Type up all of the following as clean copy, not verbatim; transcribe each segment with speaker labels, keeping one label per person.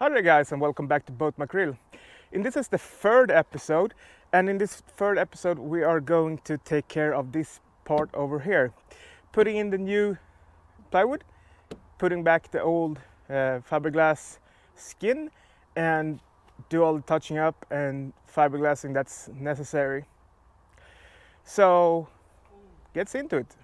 Speaker 1: Hi there guys and welcome back to Boat Mackerel. This is the third episode, and in this third episode we are going to take care of this part over here. Putting in the new plywood, putting back the old fiberglass skin, and do all the touching up and fiberglassing that's necessary. So, gets into it.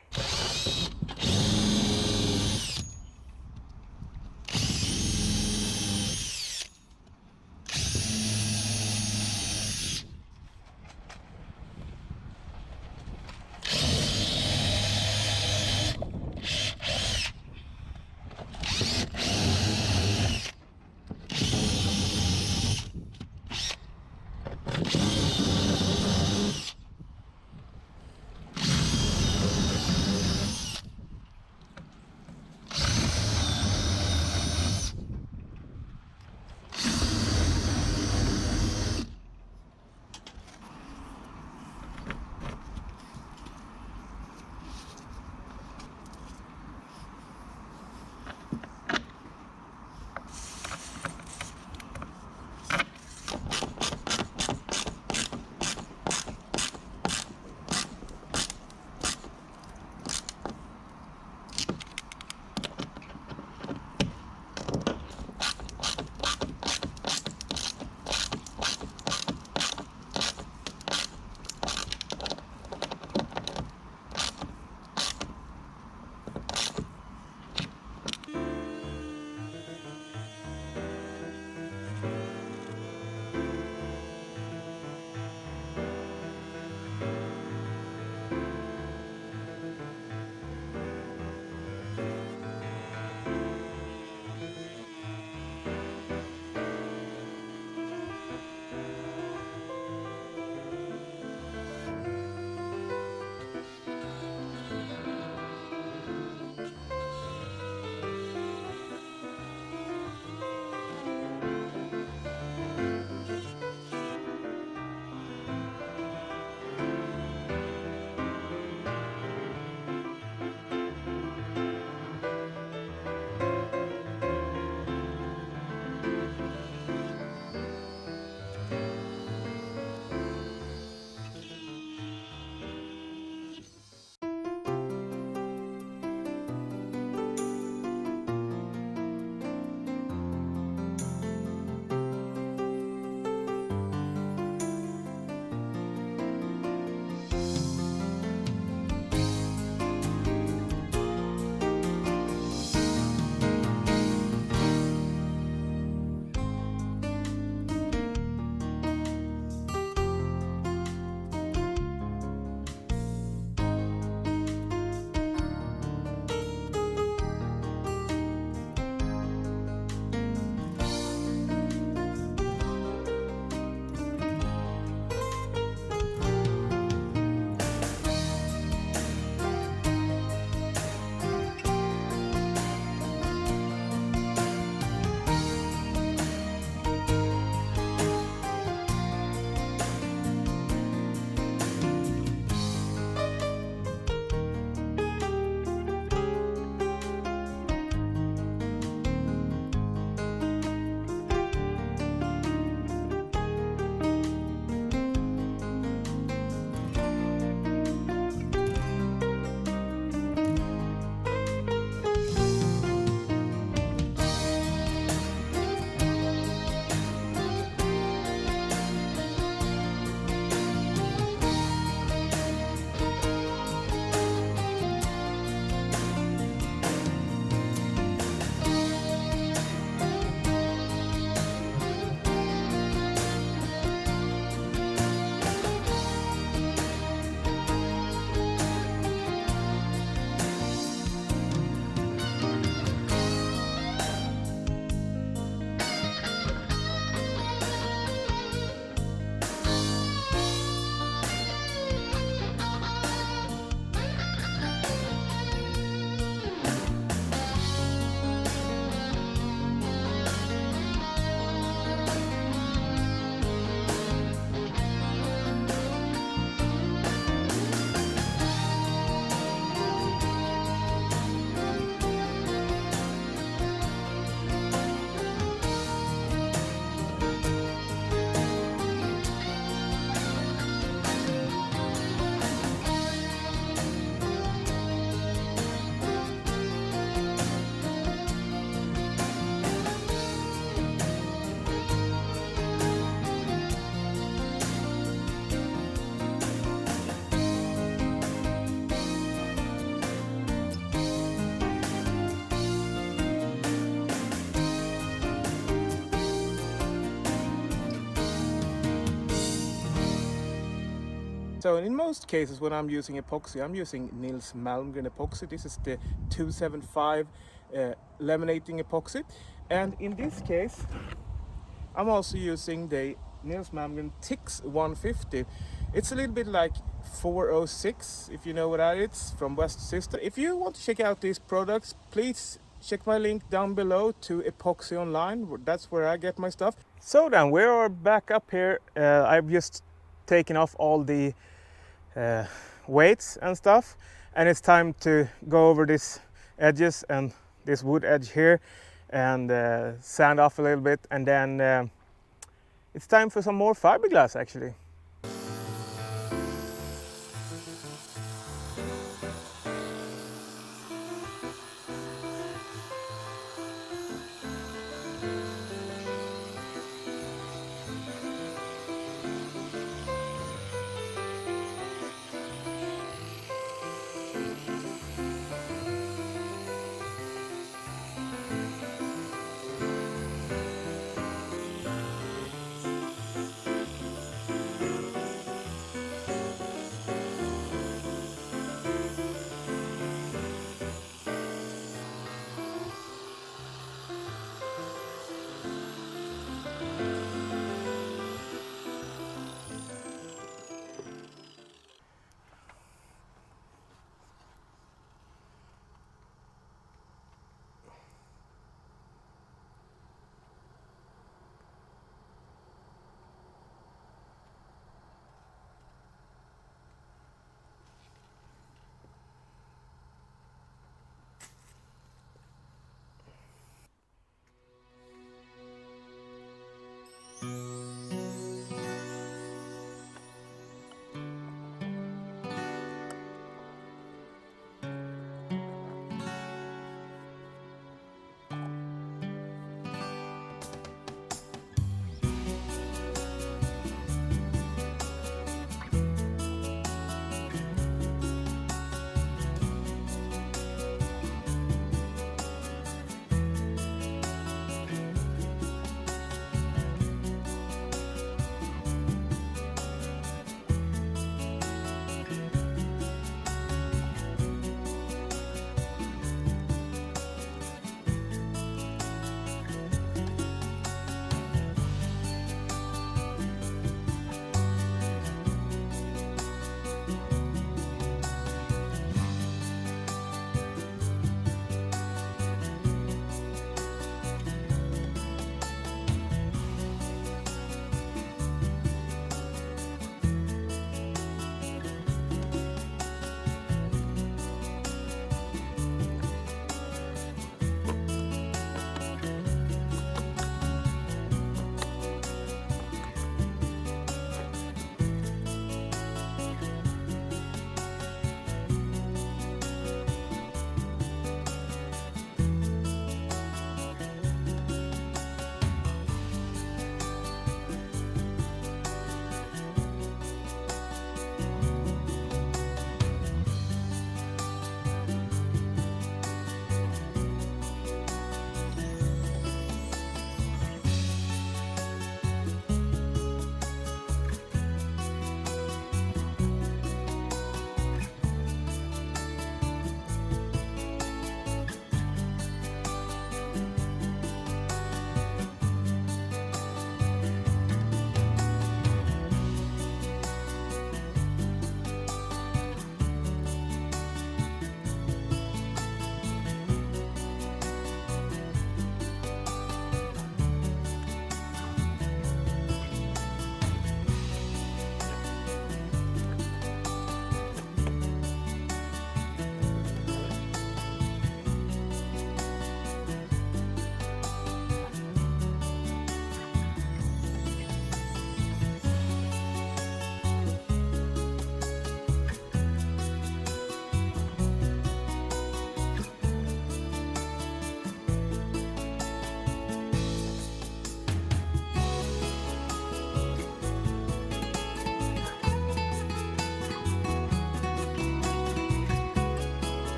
Speaker 1: So in most cases when I'm using epoxy, I'm using Nils Malmgren epoxy. This is the 275 laminating epoxy. And in this case, I'm also using the Nils Malmgren Tix 150. It's a little bit like 406, if you know what that is, from West System. If you want to check out these products, please check my link down below to Epoxy Online. That's where I get my stuff. So then we are back up here. I've just taken off all the weights and stuff, and it's time to go over these edges and this wood edge here and sand off a little bit, and then it's time for some more fiberglass actually.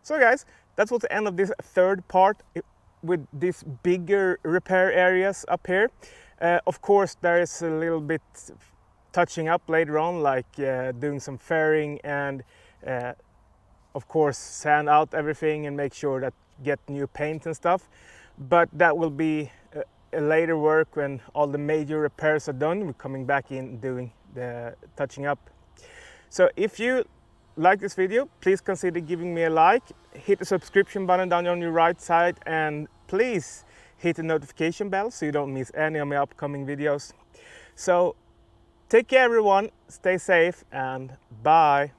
Speaker 1: So guys, that was the end of this third part with these bigger repair areas up here. Of course, there is a little bit touching up later on, like doing some fairing and of course sand out everything and make sure that get new paint and stuff. But that will be a later work when all the major repairs are done. We're coming back in doing the touching up. So if you like this video, please consider giving me a like, hit the subscription button down on your right side, and please hit the notification bell so you don't miss any of my upcoming videos. So take care everyone, stay safe, and bye.